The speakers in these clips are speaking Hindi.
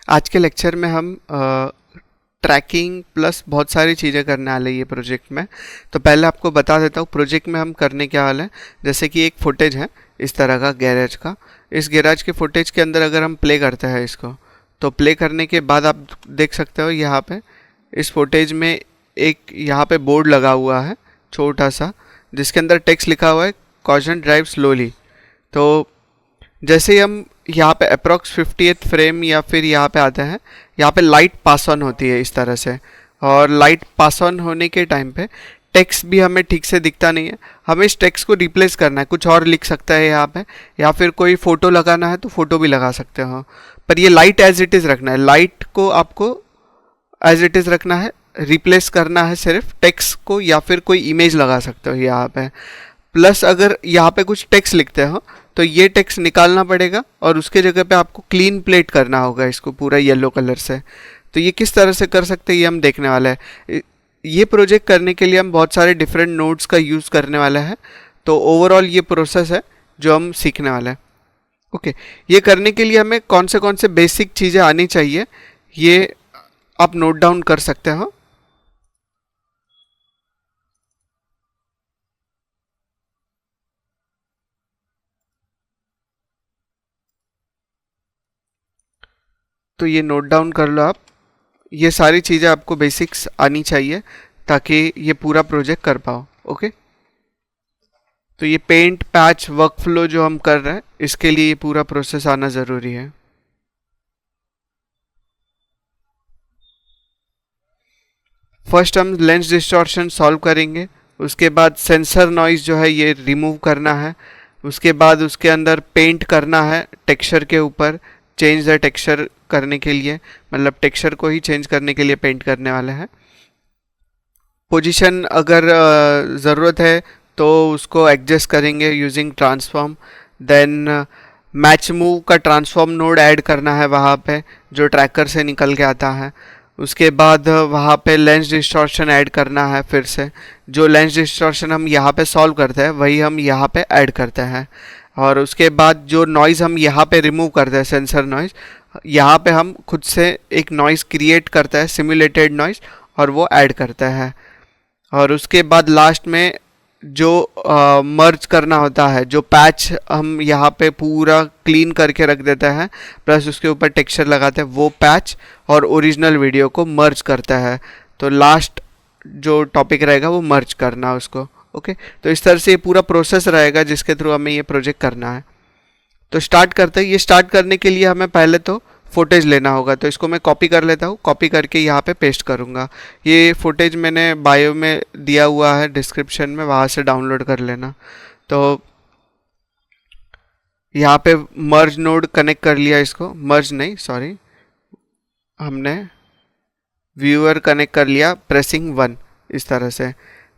आज के लेक्चर में हम ट्रैकिंग प्लस बहुत सारी चीज़ें करने वाले ये प्रोजेक्ट में। तो पहले आपको बता देता हूँ प्रोजेक्ट में हम करने क्या वाले हैं। जैसे कि एक फुटेज है इस तरह का गैरेज का। इस गैरेज के फुटेज के अंदर अगर हम प्ले करते हैं इसको, तो प्ले करने के बाद आप देख सकते हो यहाँ पे इस फुटेज में एक यहाँ पे बोर्ड लगा हुआ है छोटा सा, जिसके अंदर टेक्स्ट लिखा हुआ है कॉशन ड्राइव स्लोली। तो जैसे ही हम यहाँ पे अप्रॉक्स 50th फ्रेम या फिर यहाँ पे आते हैं, यहाँ पे लाइट पास ऑन होती है इस तरह से, और लाइट पास ऑन होने के टाइम पे टेक्स्ट भी हमें ठीक से दिखता नहीं है। हमें इस टेक्स्ट को रिप्लेस करना है, कुछ और लिख सकता है यहाँ पे, या फिर कोई फ़ोटो लगाना है तो फ़ोटो भी लगा सकते हो, पर ये लाइट एज इट इज़ रखना है। लाइट को आपको एज इट इज़ रखना है, रिप्लेस करना है सिर्फ टेक्स्ट को, या फिर कोई इमेज लगा सकते हो यहाँ पे। प्लस अगर यहाँ पे कुछ टेक्स्ट लिखते हो तो ये टेक्स्ट निकालना पड़ेगा और उसके जगह पे आपको क्लीन प्लेट करना होगा इसको पूरा येलो कलर से। तो ये किस तरह से कर सकते हैं ये हम देखने वाले हैं। ये प्रोजेक्ट करने के लिए हम बहुत सारे डिफरेंट नोड्स का यूज़ करने वाले हैं। तो ओवरऑल ये प्रोसेस है जो हम सीखने वाले हैं। ओके, ये करने के लिए हमें कौन से बेसिक चीज़ें आनी चाहिए ये आप नोट डाउन कर सकते हो। तो ये नोट डाउन कर लो आप। ये सारी चीज़ें आपको बेसिक्स आनी चाहिए ताकि ये पूरा प्रोजेक्ट कर पाओ। ओके, तो ये पेंट पैच वर्क फ्लो जो हम कर रहे हैं, इसके लिए ये पूरा प्रोसेस आना ज़रूरी है। फर्स्ट हम लेंस डिस्टॉर्शन सॉल्व करेंगे, उसके बाद सेंसर नॉइज जो है ये रिमूव करना है, उसके बाद उसके अंदर पेंट करना है टेक्सचर के ऊपर, चेंज द टेक्सचर करने के लिए, मतलब टेक्सचर को ही चेंज करने के लिए पेंट करने वाले हैं। पोजीशन अगर ज़रूरत है तो उसको एडजस्ट करेंगे using transform. Then match move का ट्रांसफॉर्म नोड ऐड करना है वहाँ पे, जो ट्रैकर से निकल के आता है। उसके बाद वहाँ पे लेंस डिस्टॉर्शन ऐड करना है फिर से, जो लेंस डिस्टॉर्शन हम यहाँ पे सॉल्व करते हैं वही हम यहाँ पे ऐड करते हैं। और उसके बाद जो नॉइज़ हम यहाँ पे रिमूव करते हैं, सेंसर नॉइज़, यहाँ पे हम खुद से एक नॉइज़ क्रिएट करता है, सिमुलेटेड नॉइज़, और वो ऐड करता है। और उसके बाद लास्ट में जो मर्ज करना होता है, जो पैच हम यहाँ पे पूरा क्लीन करके रख देते हैं, प्लस उसके ऊपर टेक्सचर लगाते हैं, वो पैच और ओरिजिनल वीडियो को मर्ज करता है। तो लास्ट जो टॉपिक रहेगा वो मर्ज करना उसको। ओके, तो इस तरह से ये पूरा प्रोसेस रहेगा जिसके थ्रू हमें ये प्रोजेक्ट करना है। तो स्टार्ट करते हैं। ये स्टार्ट करने के लिए हमें पहले तो फुटेज लेना होगा, तो इसको मैं कॉपी कर लेता हूँ, कॉपी करके यहाँ पे पेस्ट करूँगा। ये फुटेज मैंने बायो में दिया हुआ है डिस्क्रिप्शन में, वहाँ से डाउनलोड कर लेना। तो यहाँ पे मर्ज नोड कनेक्ट कर लिया, इसको मर्ज नहीं सॉरी, हमने व्यूअर कनेक्ट कर लिया प्रेसिंग 1। इस तरह से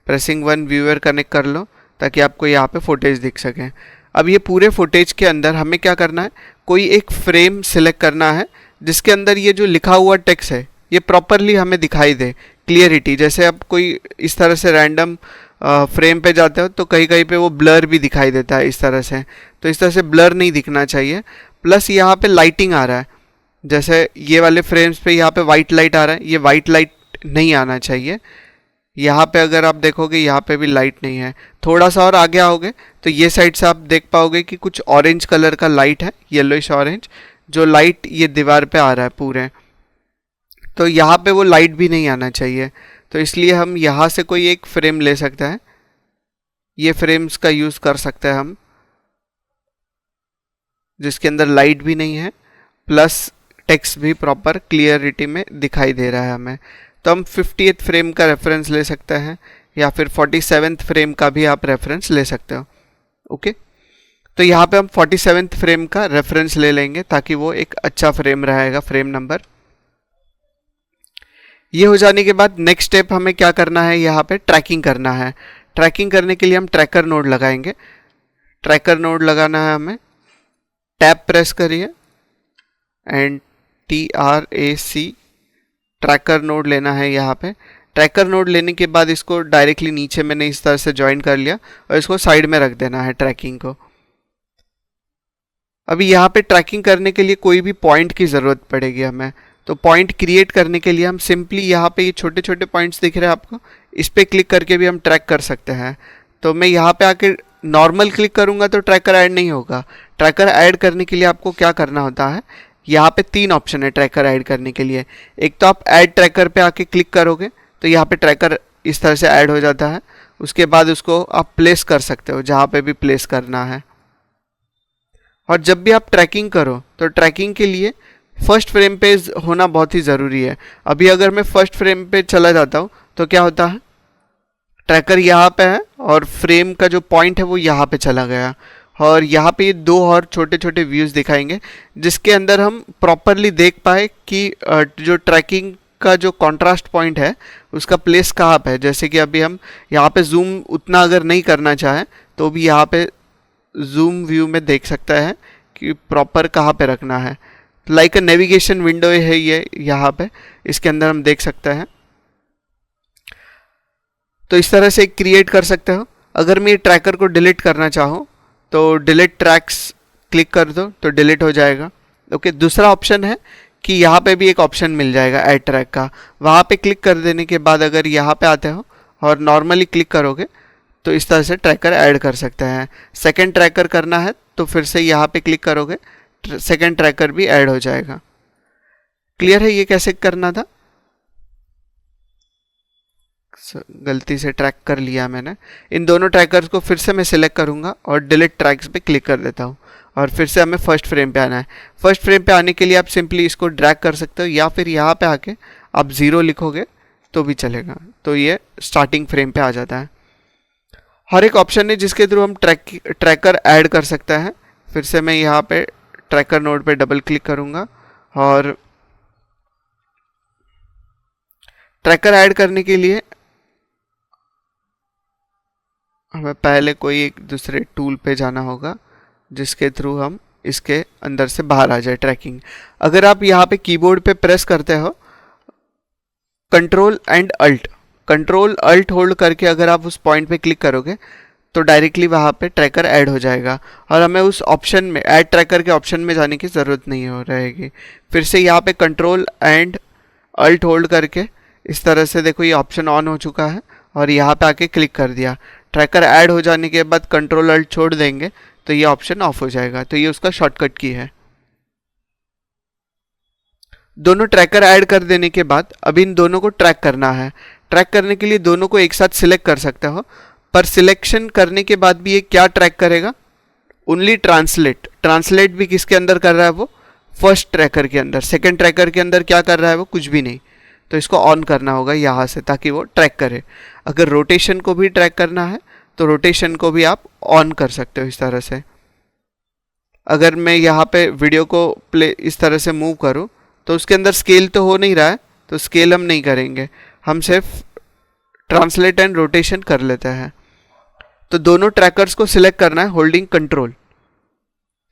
प्रेसिंग 1 व्यूअर कनेक्ट कर लो ताकि आपको यहाँ पे फुटेज दिख सके। अब ये पूरे फुटेज के अंदर हमें क्या करना है, कोई एक फ्रेम सिलेक्ट करना है जिसके अंदर ये जो लिखा हुआ टेक्स्ट है ये प्रॉपरली हमें दिखाई दे, क्लियरिटी। जैसे आप कोई इस तरह से रैंडम फ्रेम पे जाते हो तो कहीं कहीं पे वो ब्लर भी दिखाई देता है इस तरह से, तो इस तरह से ब्लर नहीं दिखना चाहिए। प्लस यहाँ पे लाइटिंग आ रहा है, जैसे ये वाले फ्रेम्स पे यहाँ पे वाइट लाइट आ रहा है, ये वाइट लाइट नहीं आना चाहिए। यहाँ पे अगर आप देखोगे यहाँ पे भी लाइट नहीं है। थोड़ा सा और आगे आओगे तो ये साइड से आप देख पाओगे कि कुछ ऑरेंज कलर का लाइट है, येलोइश ऑरेंज, जो लाइट ये दीवार पे आ रहा है पूरे। तो यहाँ पे वो लाइट भी नहीं आना चाहिए, तो इसलिए हम यहाँ से कोई एक फ्रेम ले सकते हैं, ये फ्रेम्स का यूज़ कर सकते हैं हम, जिसके अंदर लाइट भी नहीं है प्लस टेक्स्ट भी प्रॉपर क्लियरिटी में दिखाई दे रहा है हमें। तो हम 50th फ्रेम का रेफरेंस ले सकते हैं, या फिर 47th फ्रेम का भी आप रेफरेंस ले सकते हो। ओके, तो यहाँ पे हम 47th फ्रेम का रेफरेंस ले लेंगे ताकि वो एक अच्छा फ्रेम रहेगा, फ्रेम नंबर। ये हो जाने के बाद नेक्स्ट स्टेप हमें क्या करना है, यहाँ पे ट्रैकिंग करना है। ट्रैकिंग करने के लिए हम ट्रैकर नोड लगाएंगे। ट्रैकर नोड लगाना है हमें, टैब प्रेस करिए एंड TRAC, ट्रैकर नोड लेना है यहाँ पे। ट्रैकर नोड लेने के बाद इसको डायरेक्टली नीचे मैंने इस तरह से ज्वाइन कर लिया और इसको साइड में रख देना है ट्रैकिंग को। अभी यहाँ पे ट्रैकिंग करने के लिए कोई भी पॉइंट की ज़रूरत पड़ेगी हमें। तो पॉइंट क्रिएट करने के लिए हम सिंपली यहाँ पे ये छोटे छोटे पॉइंट्स दिख रहे हैं आपको, इस पर क्लिक करके भी हम ट्रैक कर सकते हैं। तो मैं यहाँ पे आके नॉर्मल क्लिक करूँगा तो ट्रैकर ऐड नहीं होगा। ट्रैकर ऐड करने के लिए आपको क्या करना होता है, यहाँ पे 3 ऑप्शन है ट्रैकर ऐड करने के लिए। एक तो आप ऐड ट्रैकर पे आके क्लिक करोगे तो यहाँ पे ट्रैकर इस तरह से ऐड हो जाता है। उसके बाद उसको आप प्लेस कर सकते हो जहाँ पे भी प्लेस करना है। और जब भी आप ट्रैकिंग करो तो ट्रैकिंग के लिए फर्स्ट फ्रेम पे होना बहुत ही ज़रूरी है। अभी अगर मैं फर्स्ट फ्रेम पे चला जाता हूँ तो क्या होता है, ट्रैकर यहाँ पे है और फ्रेम का जो पॉइंट है वो यहाँ पे चला गया। और यहाँ पे ये 2 और छोटे छोटे व्यूज़ दिखाएंगे जिसके अंदर हम प्रॉपरली देख पाए कि जो ट्रैकिंग का जो कॉन्ट्रास्ट पॉइंट है उसका प्लेस कहाँ पे है। जैसे कि अभी हम यहाँ पे जूम उतना अगर नहीं करना चाहें तो भी यहाँ पे जूम व्यू में देख सकता है कि प्रॉपर कहाँ पे रखना है। लाइक अ नेविगेशन विंडो है ये यहाँ पे, इसके अंदर हम देख सकते हैं। तो इस तरह से क्रिएट कर सकते हो। अगर मैं ये ट्रैकर को डिलीट करना चाहूँ तो डिलीट ट्रैक्स क्लिक कर दो तो डिलीट हो जाएगा। ओके, दूसरा ऑप्शन है कि यहाँ पे भी एक ऑप्शन मिल जाएगा ऐड ट्रैक का। वहाँ पे क्लिक कर देने के बाद अगर यहाँ पे आते हो और नॉर्मली क्लिक करोगे तो इस तरह से ट्रैकर ऐड कर सकते हैं। सेकंड ट्रैकर करना है तो फिर से यहाँ पे क्लिक करोगे, सेकंड ट्रैकर भी ऐड हो जाएगा। क्लियर है ये कैसे करना था? गलती से ट्रैक कर लिया मैंने। इन दोनों ट्रैकर्स को फिर से मैं सिलेक्ट करूँगा और डिलीट ट्रैक्स पे क्लिक कर देता हूँ और फिर से हमें फर्स्ट फ्रेम पे आना है। फर्स्ट फ्रेम पे आने के लिए आप सिंपली इसको ड्रैग कर सकते हो या फिर यहाँ पे आके आप 0 लिखोगे तो भी चलेगा, तो ये स्टार्टिंग फ्रेम पे आ जाता है। हर एक ऑप्शन है जिसके थ्रू हम ट्रैकर ऐड कर सकते हैं। फिर से मैं यहाँ पे ट्रैकर नोड पे डबल क्लिक करूँगा और ट्रैकर ऐड करने के लिए हमें पहले कोई एक दूसरे टूल पे जाना होगा जिसके थ्रू हम इसके अंदर से बाहर आ जाए ट्रैकिंग। अगर आप यहाँ पे कीबोर्ड पे प्रेस करते हो कंट्रोल अल्ट होल्ड करके अगर आप उस पॉइंट पे क्लिक करोगे तो डायरेक्टली वहाँ पे ट्रैकर ऐड हो जाएगा और हमें उस ऑप्शन में ऐड ट्रैकर के ऑप्शन में जाने की ज़रूरत नहीं हो रहेगी। फिर से यहाँ पे कंट्रोल एंड अल्ट होल्ड करके इस तरह से देखो ये ऑप्शन ऑन हो चुका है और यहाँ पे आके क्लिक कर दिया। ट्रैकर ऐड हो जाने के बाद कंट्रोल अल्ट छोड़ देंगे तो ये ऑप्शन ऑफ हो जाएगा। तो ये उसका शॉर्टकट की है। दोनों ट्रैकर ऐड कर देने के बाद अब इन दोनों को ट्रैक करना है। ट्रैक करने के लिए दोनों को एक साथ सिलेक्ट कर सकते हो, पर सिलेक्शन करने के बाद भी ये क्या ट्रैक करेगा, ओनली ट्रांसलेट भी किसके अंदर कर रहा है, वो फर्स्ट ट्रैकर के अंदर। सेकंड ट्रैकर के अंदर क्या कर रहा है, वो कुछ भी नहीं। तो इसको ऑन करना होगा यहाँ से ताकि वो ट्रैक करे। अगर रोटेशन को भी ट्रैक करना है तो रोटेशन को भी आप ऑन कर सकते हो इस तरह से। अगर मैं यहाँ पे वीडियो को प्ले इस तरह से मूव करूँ तो उसके अंदर स्केल तो हो नहीं रहा है, तो स्केल हम नहीं करेंगे, हम सिर्फ ट्रांसलेट एंड रोटेशन कर लेते हैं। तो दोनों ट्रैकर्स को सिलेक्ट करना है होल्डिंग कंट्रोल।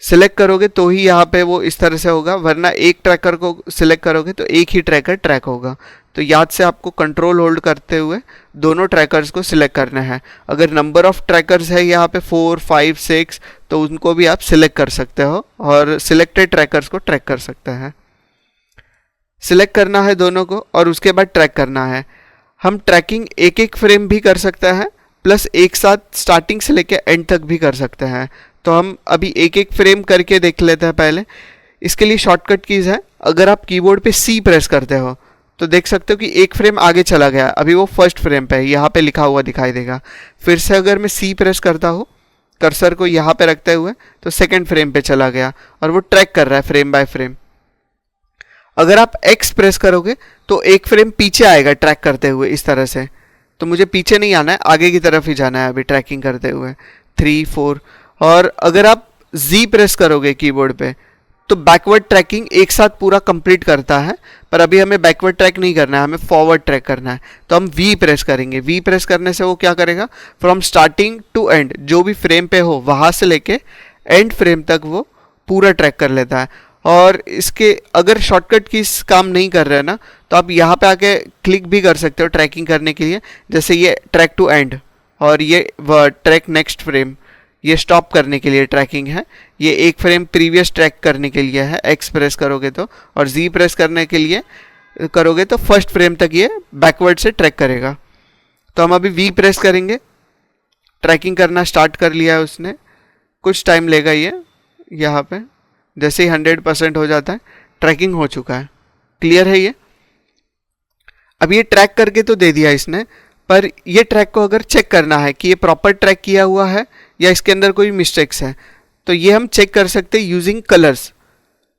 सिलेक्ट करोगे तो ही यहाँ पे वो इस तरह से होगा, वरना एक ट्रैकर को सिलेक्ट करोगे तो एक ही ट्रैकर ट्रैक होगा। तो याद से आपको कंट्रोल होल्ड करते हुए दोनों ट्रैकर्स को सिलेक्ट करना है। अगर नंबर ऑफ ट्रैकर्स है यहाँ पे 4, 5, 6 तो उनको भी आप सिलेक्ट कर सकते हो और सिलेक्टेड ट्रैकर्स को ट्रैक कर सकते हैं। सिलेक्ट करना है दोनों को और उसके बाद ट्रैक करना है। हम ट्रैकिंग एक एक फ्रेम भी कर सकते हैं, प्लस एक साथ स्टार्टिंग से लेकर एंड तक भी कर सकते हैं। तो हम अभी एक एक फ्रेम करके देख लेते हैं पहले। इसके लिए शॉर्टकट कीज़ है, अगर आप कीबोर्ड पे C प्रेस करते हो तो देख सकते हो कि एक फ्रेम आगे चला गया, अभी वो फर्स्ट फ्रेम पे है, यहाँ पे लिखा हुआ दिखाई देगा। फिर से अगर मैं C प्रेस करता हूँ कर्सर को यहाँ पे रखते हुए तो सेकंड फ्रेम पे चला गया और वो ट्रैक कर रहा है फ्रेम बाय फ्रेम। अगर आप X प्रेस करोगे तो एक फ्रेम पीछे आएगा ट्रैक करते हुए इस तरह से। तो मुझे पीछे नहीं आना है, आगे की तरफ ही जाना है अभी ट्रैकिंग करते हुए 3, 4। और अगर आप Z प्रेस करोगे कीबोर्ड पे तो बैकवर्ड ट्रैकिंग एक साथ पूरा कंप्लीट करता है, पर अभी हमें बैकवर्ड ट्रैक नहीं करना है, हमें फॉरवर्ड ट्रैक करना है। तो हम V प्रेस करेंगे। V प्रेस करने से वो क्या करेगा, फ्रॉम स्टार्टिंग टू एंड जो भी फ्रेम पे हो वहाँ से लेके एंड फ्रेम तक वो पूरा ट्रैक कर लेता है। और इसके अगर शॉर्टकट की काम नहीं कर रहे हैं ना तो आप यहाँ पे आके क्लिक भी कर सकते हो ट्रैकिंग करने के लिए। जैसे ये ट्रैक टू एंड और ये ट्रैक नेक्स्ट फ्रेम, ये स्टॉप करने के लिए ट्रैकिंग है। ये एक फ्रेम प्रीवियस ट्रैक करने के लिए है, एक्स प्रेस करोगे तो, और जी प्रेस करने के लिए करोगे तो फर्स्ट फ्रेम तक ये बैकवर्ड से ट्रैक करेगा। तो हम अभी वी प्रेस करेंगे, ट्रैकिंग करना स्टार्ट कर लिया है उसने, कुछ टाइम लेगा ये। यहाँ पे जैसे ही 100% हो जाता है ट्रैकिंग हो चुका है। क्लियर है ये? अब ये ट्रैक करके तो दे दिया इसने, पर ये ट्रैक को अगर चेक करना है कि ये प्रॉपर ट्रैक किया हुआ है या इसके अंदर कोई मिस्टेक्स है, तो ये हम चेक कर सकते हैं यूजिंग कलर्स।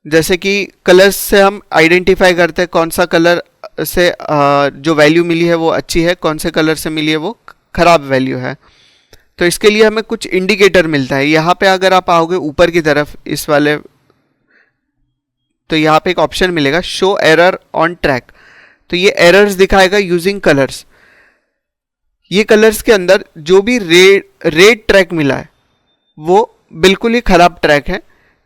जैसे कि कलर्स से हम आइडेंटिफाई करते हैं कौन सा कलर से जो वैल्यू मिली है वो अच्छी है, कौन से कलर से मिली है वो खराब वैल्यू है। तो इसके लिए हमें कुछ इंडिकेटर मिलता है। यहाँ पे अगर आप आओगे ऊपर की तरफ इस वाले, तो यहाँ पे एक ऑप्शन मिलेगा शो एरर ऑन ट्रैक। तो ये एरर्स दिखाएगा यूजिंग कलर्स। ये कलर्स के अंदर जो भी रेड ट्रैक मिला है वो बिल्कुल ही खराब ट्रैक है।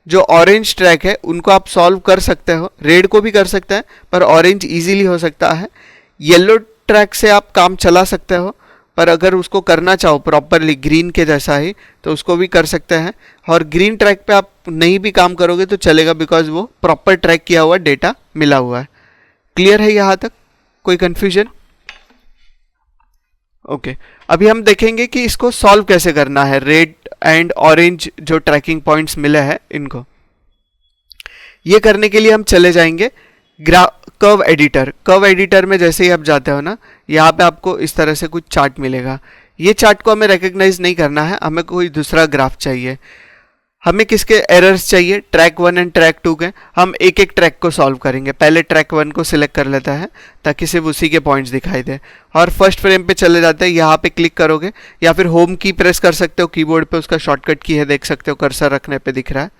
जो ऑरेंज ट्रैक है उनको आप सॉल्व कर सकते हो, रेड को भी कर सकते हैं पर ऑरेंज इजीली हो सकता है। येलो ट्रैक से आप काम चला सकते हो, पर अगर उसको करना चाहो प्रॉपरली ग्रीन के जैसा ही तो उसको भी कर सकते हैं। और ग्रीन ट्रैक पे आप नहीं भी काम करोगे तो चलेगा, बिकॉज वो प्रॉपर ट्रैक किया हुआ डेटा मिला हुआ है। क्लियर है यहाँ तक? कोई कंफ्यूजन? ओके, अभी हम देखेंगे कि इसको सॉल्व कैसे करना है। रेड एंड ऑरेंज जो ट्रैकिंग पॉइंट्स मिले हैं इनको, ये करने के लिए हम चले जाएंगे कर्व एडिटर। कर्व एडिटर में जैसे ही आप जाते हो ना, यहाँ पे आपको इस तरह से कुछ चार्ट मिलेगा। ये चार्ट को हमें रिकग्नाइज नहीं करना है, हमें कोई दूसरा ग्राफ चाहिए। हमें किसके एरर्स चाहिए? ट्रैक 1 एंड ट्रैक 2 के। हम एक एक ट्रैक को सॉल्व करेंगे। पहले ट्रैक 1 को सिलेक्ट कर लेता है ताकि सिर्फ उसी के पॉइंट्स दिखाई दे, और फर्स्ट फ्रेम पे चले जाते हैं। यहाँ पे क्लिक करोगे या फिर होम की प्रेस कर सकते हो कीबोर्ड पे, उसका शॉर्टकट की है, देख सकते हो कर्सर रखने पे दिख रहा है।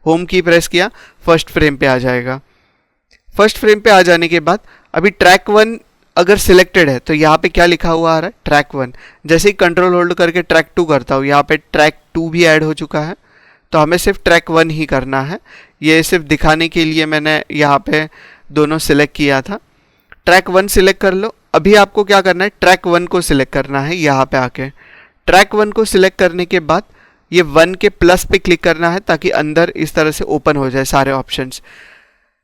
होम की प्रेस किया, फर्स्ट फ्रेम पे आ जाएगा। फर्स्ट फ्रेम पे आ जाने के बाद अभी ट्रैक 1 अगर सिलेक्टेड है तो यहाँ पे क्या लिखा हुआ आ रहा है? ट्रैक 1। जैसे ही कंट्रोल होल्ड करके ट्रैक 2 करता हूँ, यहाँ पे ट्रैक 2 भी ऐड हो चुका है। तो हमें सिर्फ ट्रैक 1 ही करना है। ये सिर्फ दिखाने के लिए मैंने यहाँ पे दोनों सिलेक्ट किया था। ट्रैक 1 सिलेक्ट कर लो। अभी आपको क्या करना है? ट्रैक 1 को सिलेक्ट करना है। यहाँ पे आके ट्रैक 1 को सिलेक्ट करने के बाद ये 1 के प्लस पे क्लिक करना है ताकि अंदर इस तरह से ओपन हो जाए सारे ऑप्शंस।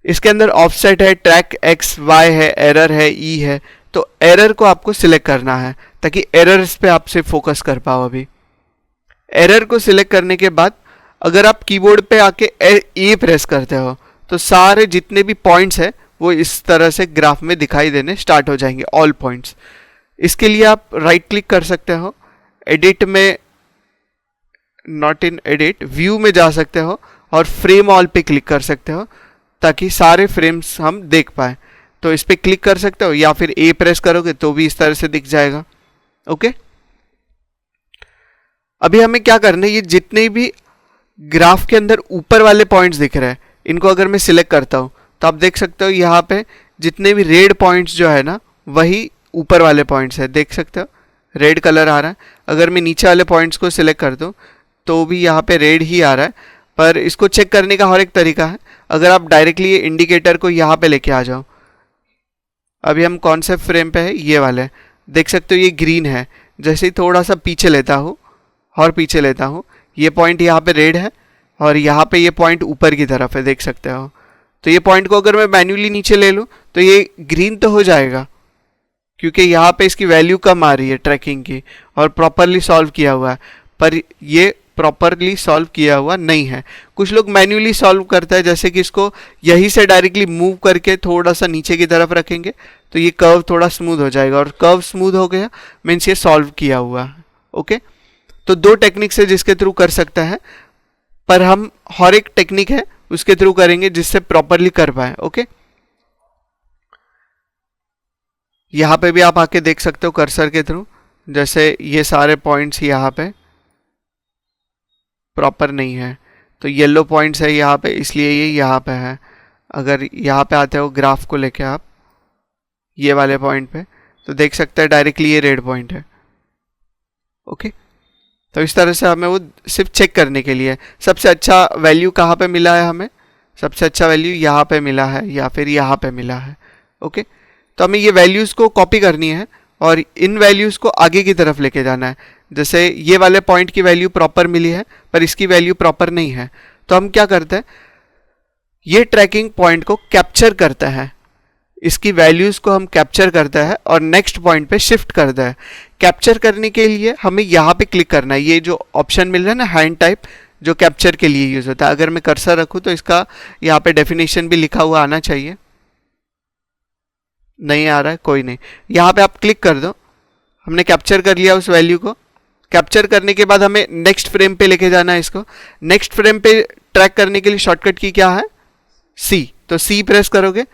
इसके अंदर ऑफसेट है, ट्रैक एक्स वाई है, एरर है, ई है। तो एरर को आपको सिलेक्ट करना है ताकि एरर्स पे आप सिर्फ फोकस कर पाओ। अभी एरर को सिलेक्ट करने के बाद अगर आप कीबोर्ड पे आके ए प्रेस करते हो तो सारे जितने भी पॉइंट्स हैं वो इस तरह से ग्राफ में दिखाई देने स्टार्ट हो जाएंगे, ऑल पॉइंट्स। इसके लिए आप राइट क्लिक कर सकते हो, एडिट में, नॉट इन एडिट, व्यू में जा सकते हो और फ्रेम ऑल पे क्लिक कर सकते हो ताकि सारे फ्रेम्स हम देख पाए। तो इस पे क्लिक कर सकते हो या फिर ए प्रेस करोगे तो भी इस तरह से दिख जाएगा। ओके, अभी हमें क्या करना है? ये जितने भी ग्राफ के अंदर ऊपर वाले पॉइंट्स दिख रहे हैं इनको अगर मैं सिलेक्ट करता हूं तो आप देख सकते हो यहाँ पे जितने भी रेड पॉइंट्स जो है ना वही ऊपर वाले पॉइंट्स है, देख सकते हो रेड कलर आ रहा है। अगर मैं नीचे वाले पॉइंट्स को सिलेक्ट कर दूं तो भी यहाँ पे रेड ही आ रहा है। पर इसको चेक करने का और एक तरीका है, अगर आप डायरेक्टली ये इंडिकेटर को यहाँ पे लेके आ जाओ। अभी हम कौन से फ्रेम पे है? ये वाले, देख सकते हो ये ग्रीन है। जैसे ही थोड़ा सा पीछे लेता हूँ और पीछे लेता हूँ, ये पॉइंट यहाँ पे रेड है और यहाँ पे ये पॉइंट ऊपर की तरफ है, देख सकते हो। तो ये पॉइंट को अगर मैं मैन्युअली नीचे ले लूँ तो ये ग्रीन तो हो जाएगा क्योंकि यहाँ पे इसकी वैल्यू कम आ रही है ट्रैकिंग की और प्रॉपरली सॉल्व किया हुआ है, पर ये प्रॉपरली सॉल्व किया हुआ नहीं है। कुछ लोग मैन्युअली सॉल्व करते हैं, जैसे कि इसको यहीं से डायरेक्टली मूव करके थोड़ा सा नीचे की तरफ रखेंगे तो ये कर्व थोड़ा स्मूथ हो जाएगा, और कर्व स्मूथ हो गया मीन्स ये सॉल्व किया हुआ है। ओके, तो दो टेक्निक से जिसके थ्रू कर सकता है, पर हम हर एक टेक्निक है उसके थ्रू करेंगे जिससे प्रॉपरली कर पाए। ओके, यहाँ पे भी आप आके देख सकते हो कर्सर के थ्रू, जैसे ये सारे पॉइंट्स यहाँ पे प्रॉपर नहीं है तो येलो पॉइंट्स है यहाँ पे, इसलिए ये यहाँ पे है। अगर यहाँ पे आते हो ग्राफ को लेके आप ये वाले पॉइंट पे तो देख सकते हैं डायरेक्टली ये रेड पॉइंट है। ओके, तो इस तरह से हमें वो सिर्फ चेक करने के लिए सबसे अच्छा वैल्यू कहाँ पे मिला है, हमें सबसे अच्छा वैल्यू यहाँ पे मिला है या फिर यहाँ पे मिला है। ओके, तो हमें ये वैल्यूज़ को कॉपी करनी है और इन वैल्यूज़ को आगे की तरफ लेके जाना है। जैसे ये वाले पॉइंट की वैल्यू प्रॉपर मिली है पर इसकी वैल्यू प्रॉपर नहीं है, तो हम क्या करते हैं, ये ट्रैकिंग पॉइंट को कैप्चर करते हैं, इसकी वैल्यूज को हम कैप्चर करते हैं और नेक्स्ट पॉइंट पे शिफ्ट करते हैं। कैप्चर करने के लिए हमें यहाँ पे क्लिक करना है, ये जो ऑप्शन मिल रहा है ना हैंड टाइप, जो कैप्चर के लिए यूज होता है। अगर मैं कर्सर रखूँ तो इसका यहाँ पे डेफिनेशन भी लिखा हुआ आना चाहिए, नहीं आ रहा है, कोई नहीं, यहाँ पे आप क्लिक कर दो। हमने कैप्चर कर लिया उस वैल्यू को। कैप्चर करने के बाद हमें नेक्स्ट फ्रेम पे लेके जाना है इसको। नेक्स्ट फ्रेम पे ट्रैक करने के लिए शॉर्टकट की क्या है, सी, तो सी प्रेस करोगे,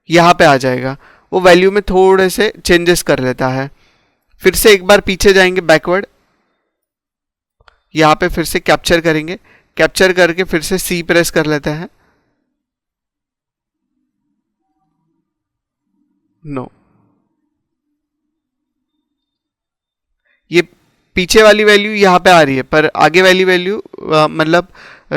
यहाँ पे आ जाएगा। वो वैल्यू में थोड़े से चेंजेस कर लेता है। फिर से एक बार पीछे जाएंगे बैकवर्ड, यहाँ पे फिर से कैप्चर करेंगे, कैप्चर करके फिर से सी प्रेस कर लेते हैं। नो, ये पीछे वाली वैल्यू यहाँ पे आ रही है, पर आगे वाली वैल्यू मतलब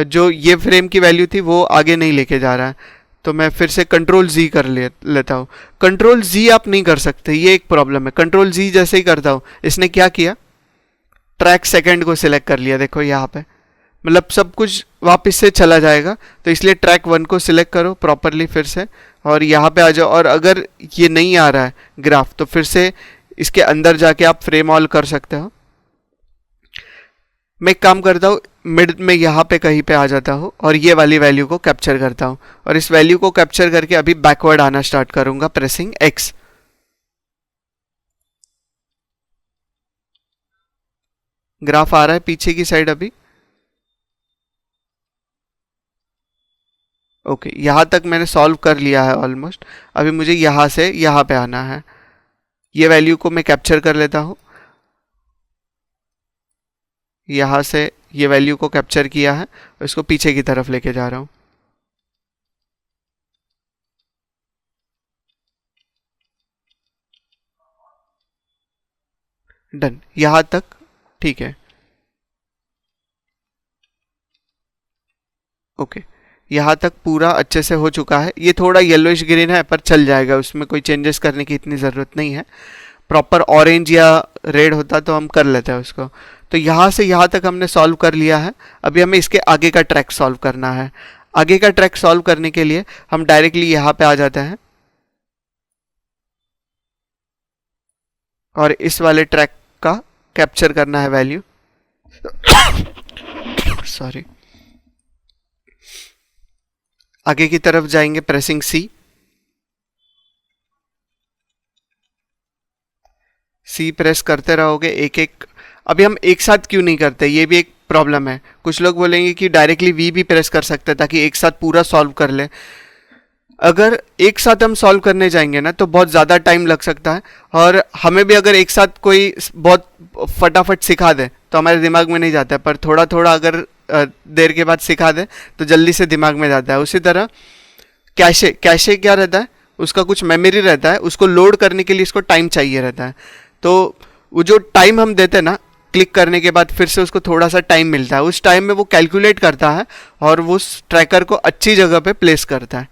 जो ये फ्रेम की वैल्यू थी वो आगे नहीं लेके जा रहा है। तो मैं फिर से कंट्रोल जी कर लेता हूँ। कंट्रोल जी आप नहीं कर सकते, ये एक प्रॉब्लम है। कंट्रोल जी जैसे ही करता हूँ, इसने क्या किया, ट्रैक सेकंड को सिलेक्ट कर लिया, देखो यहाँ पे, मतलब सब कुछ वापस से चला जाएगा। तो इसलिए ट्रैक वन को सिलेक्ट करो प्रॉपरली फिर से और यहाँ पे आ जाओ। और अगर ये नहीं आ रहा है ग्राफ तो फिर से इसके अंदर जाके आप फ्रेम ऑल कर सकते हो। मैं एक काम करता हूँ, मिड में यहाँ पे कहीं पे आ जाता हूँ और ये वाली वैल्यू को कैप्चर करता हूँ और इस वैल्यू को कैप्चर करके अभी बैकवर्ड आना स्टार्ट करूंगा प्रेसिंग एक्स। ग्राफ आ रहा है पीछे की साइड अभी। ओके, यहाँ तक मैंने सॉल्व कर लिया है ऑलमोस्ट। अभी मुझे यहाँ से यहाँ पे आना है। ये वैल्यू को मैं कैप्चर कर लेता हूँ, यहाँ से ये वैल्यू को कैप्चर किया है और इसको पीछे की तरफ लेके जा रहा हूँ। डन, यहाँ तक ठीक है। ओके, यहाँ तक पूरा अच्छे से हो चुका है। ये थोड़ा येलोइश ग्रीन है पर चल जाएगा, उसमें कोई चेंजेस करने की इतनी ज़रूरत नहीं है। प्रॉपर ऑरेंज या रेड होता तो हम कर लेते हैं उसको। तो यहाँ से यहाँ तक हमने सॉल्व कर लिया है। अभी हमें इसके आगे का ट्रैक सॉल्व करना है। आगे का ट्रैक सॉल्व करने के लिए हम डायरेक्टली यहाँ पे आ जाते हैं और इस वाले ट्रैक का कैप्चर करना है वैल्यू। सॉरी, आगे की तरफ जाएंगे प्रेसिंग सी। सी प्रेस करते रहोगे एक एक। अभी हम एक साथ क्यों नहीं करते, ये भी एक प्रॉब्लम है। कुछ लोग बोलेंगे कि डायरेक्टली वी भी प्रेस कर सकते हैं ताकि एक साथ पूरा सॉल्व कर ले। अगर एक साथ हम सॉल्व करने जाएंगे ना तो बहुत ज़्यादा टाइम लग सकता है और हमें भी अगर एक साथ कोई बहुत फटाफट सिखा दे तो हमारे दिमाग में नहीं जाता है, पर थोड़ा थोड़ा अगर देर के बाद सिखा दे तो जल्दी से दिमाग में जाता है। उसी तरह कैशे, कैशे क्या रहता है, उसका कुछ मेमोरी रहता है, उसको लोड करने के लिए इसको टाइम चाहिए रहता है। तो वो जो टाइम हम देते हैं ना, क्लिक करने के बाद फिर से उसको थोड़ा सा टाइम मिलता है, उस टाइम में वो कैलकुलेट करता है और वो उस ट्रैकर को अच्छी जगह पे प्लेस करता है।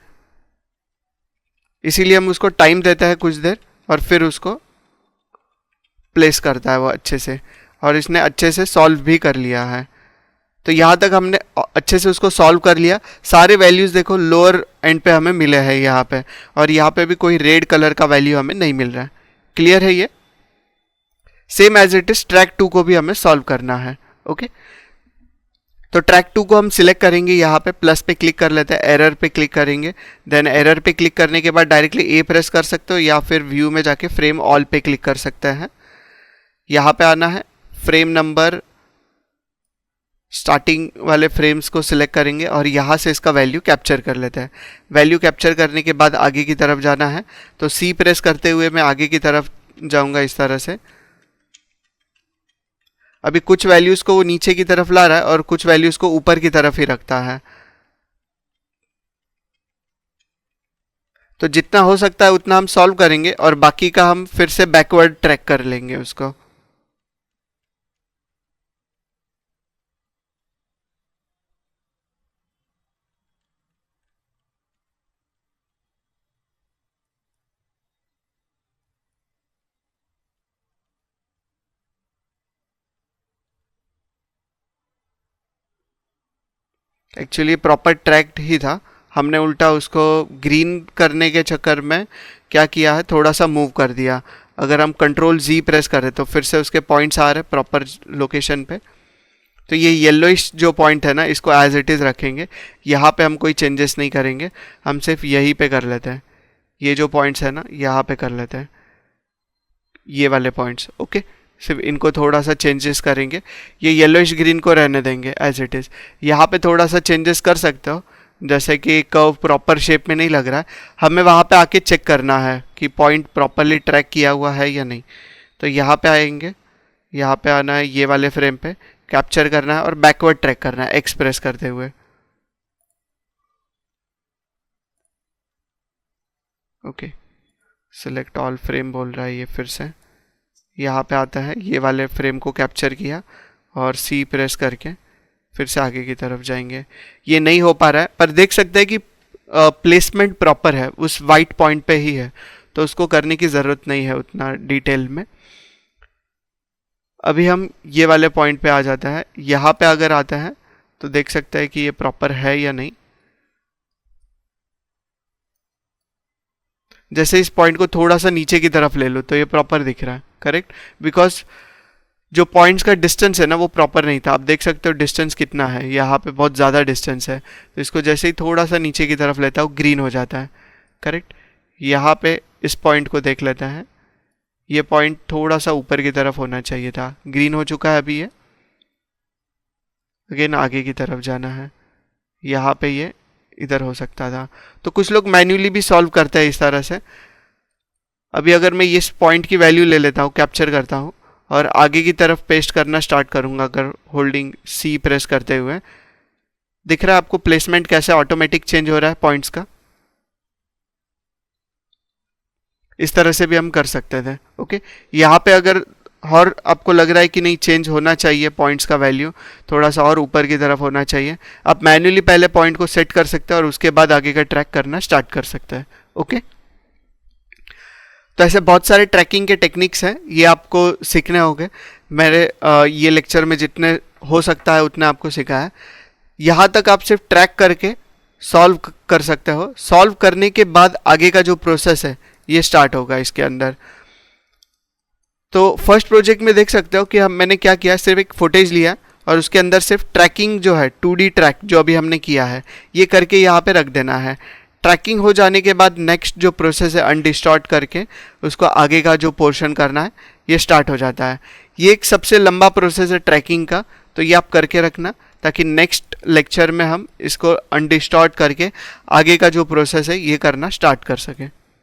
इसीलिए हम उसको टाइम देते हैं कुछ देर और फिर उसको प्लेस करता है वो अच्छे से। और इसने अच्छे से सॉल्व भी कर लिया है। तो यहाँ तक हमने अच्छे से उसको सॉल्व कर लिया। सारे वैल्यूज़ देखो लोअर एंड पे हमें मिले हैं यहाँ पे, और यहाँ पे भी कोई रेड कलर का वैल्यू हमें नहीं मिल रहा है। क्लियर है ये? Same as it is track 2 को भी हमें सॉल्व करना है। ओके, तो ट्रैक 2 को हम सिलेक्ट करेंगे, यहाँ पे प्लस पे क्लिक कर लेते हैं, एरर पे क्लिक करेंगे। देन एरर पे क्लिक करने के बाद डायरेक्टली ए प्रेस कर सकते हो या फिर व्यू में जाके फ्रेम ऑल पे क्लिक कर सकते हैं। यहाँ पे आना है, फ्रेम नंबर स्टार्टिंग वाले फ्रेम्स को सिलेक्ट करेंगे और यहाँ से इसका वैल्यू कैप्चर कर लेते हैं। वैल्यू कैप्चर करने के बाद आगे की तरफ जाना है, तो सी प्रेस करते हुए मैं आगे की तरफ जाऊँगा इस तरह से। अभी कुछ वैल्यूज़ को वो नीचे की तरफ ला रहा है और कुछ वैल्यूज़ को ऊपर की तरफ ही रखता है। तो जितना हो सकता है उतना हम सॉल्व करेंगे और बाकी का हम फिर से बैकवर्ड ट्रैक कर लेंगे उसको। एक्चुअली प्रॉपर ट्रैक्ड ही था, हमने उल्टा उसको ग्रीन करने के चक्कर में क्या किया है, थोड़ा सा मूव कर दिया। अगर हम कंट्रोल Z प्रेस करें तो फिर से उसके पॉइंट्स आ रहे प्रॉपर लोकेशन पे। तो ये येलोइश जो पॉइंट है ना, इसको एज इट इज़ रखेंगे, यहाँ पे हम कोई चेंजेस नहीं करेंगे, हम सिर्फ यहीं पे कर लेते हैं। ये जो पॉइंट्स है ना, यहाँ पे कर लेते हैं, ये वाले पॉइंट्स। ओके, सिर्फ इनको थोड़ा सा चेंजेस करेंगे, ये येलोइश ग्रीन को रहने देंगे एज इट इज़। यहाँ पे थोड़ा सा चेंजेस कर सकते हो, जैसे कि कर्व प्रॉपर शेप में नहीं लग रहा है, हमें वहाँ पे आके चेक करना है कि पॉइंट प्रॉपरली ट्रैक किया हुआ है या नहीं। तो यहाँ पे आएंगे, यहाँ पे आना है, ये वाले फ्रेम पे कैप्चर करना है और बैकवर्ड ट्रैक करना है एक्सप्रेस करते हुए। ओके, सिलेक्ट ऑल फ्रेम बोल रहा है ये फिर से। यहाँ पे आता है, ये वाले फ्रेम को कैप्चर किया और C प्रेस करके फिर से आगे की तरफ जाएंगे। ये नहीं हो पा रहा है, पर देख सकते हैं कि प्लेसमेंट प्रॉपर है, उस वाइट पॉइंट पे ही है, तो उसको करने की ज़रूरत नहीं है उतना डिटेल में। अभी हम ये वाले पॉइंट पे आ जाता है, यहाँ पे अगर आता है तो देख सकते हैं कि ये प्रॉपर है या नहीं। जैसे इस पॉइंट को थोड़ा सा नीचे की तरफ ले लो तो ये प्रॉपर दिख रहा है, करेक्ट, बिकॉज जो पॉइंट्स का डिस्टेंस है ना वो प्रॉपर नहीं था। आप देख सकते हो डिस्टेंस कितना है, यहाँ पे बहुत ज़्यादा डिस्टेंस है, तो इसको जैसे ही थोड़ा सा नीचे की तरफ लेता हूँ ग्रीन हो जाता है, करेक्ट। यहाँ पे इस पॉइंट को देख लेता है, ये पॉइंट थोड़ा सा ऊपर की तरफ होना चाहिए था, ग्रीन हो चुका है अभी ये। अगेन आगे की तरफ जाना है, यहाँ पे ये इधर हो सकता था। तो कुछ लोग मैन्युअली भी सॉल्व करते हैं इस तरह से। अभी अगर मैं इस पॉइंट की वैल्यू ले लेता हूँ, कैप्चर करता हूँ और आगे की तरफ पेस्ट करना स्टार्ट करूँगा, अगर होल्डिंग C प्रेस करते हुए, दिख रहा है आपको प्लेसमेंट कैसे ऑटोमेटिक चेंज हो रहा है पॉइंट्स का। इस तरह से भी हम कर सकते थे। ओके, यहाँ पे अगर और आपको लग रहा है कि नहीं चेंज होना चाहिए पॉइंट्स का वैल्यू, थोड़ा सा और ऊपर की तरफ होना चाहिए, आप मैन्युअली पहले पॉइंट को सेट कर सकते हैं और उसके बाद आगे का ट्रैक करना स्टार्ट कर सकते हैं। ओके, तो ऐसे बहुत सारे ट्रैकिंग के टेक्निक्स हैं, ये आपको सीखने होंगे। मेरे ये लेक्चर में जितने हो सकता है उतने आपको सिखाया। यहाँ तक आप सिर्फ ट्रैक करके सॉल्व कर सकते हो, सॉल्व करने के बाद आगे का जो प्रोसेस है ये स्टार्ट होगा इसके अंदर। तो फर्स्ट प्रोजेक्ट में देख सकते हो कि मैंने क्या किया, सिर्फ एक फुटेज लिया और उसके अंदर सिर्फ ट्रैकिंग जो है 2D ट्रैक जो अभी हमने किया है ये करके यहाँ पे रख देना है। ट्रैकिंग हो जाने के बाद नेक्स्ट जो प्रोसेस है अनडिस्टॉर्ट करके उसको आगे का जो पोर्शन करना है ये स्टार्ट हो जाता है। ये एक सबसे लंबा प्रोसेस है ट्रैकिंग का, तो ये आप करके रखना ताकि नेक्स्ट लेक्चर में हम इसको अनडिस्टॉर्ट करके आगे का जो प्रोसेस है ये करना स्टार्ट कर सकें।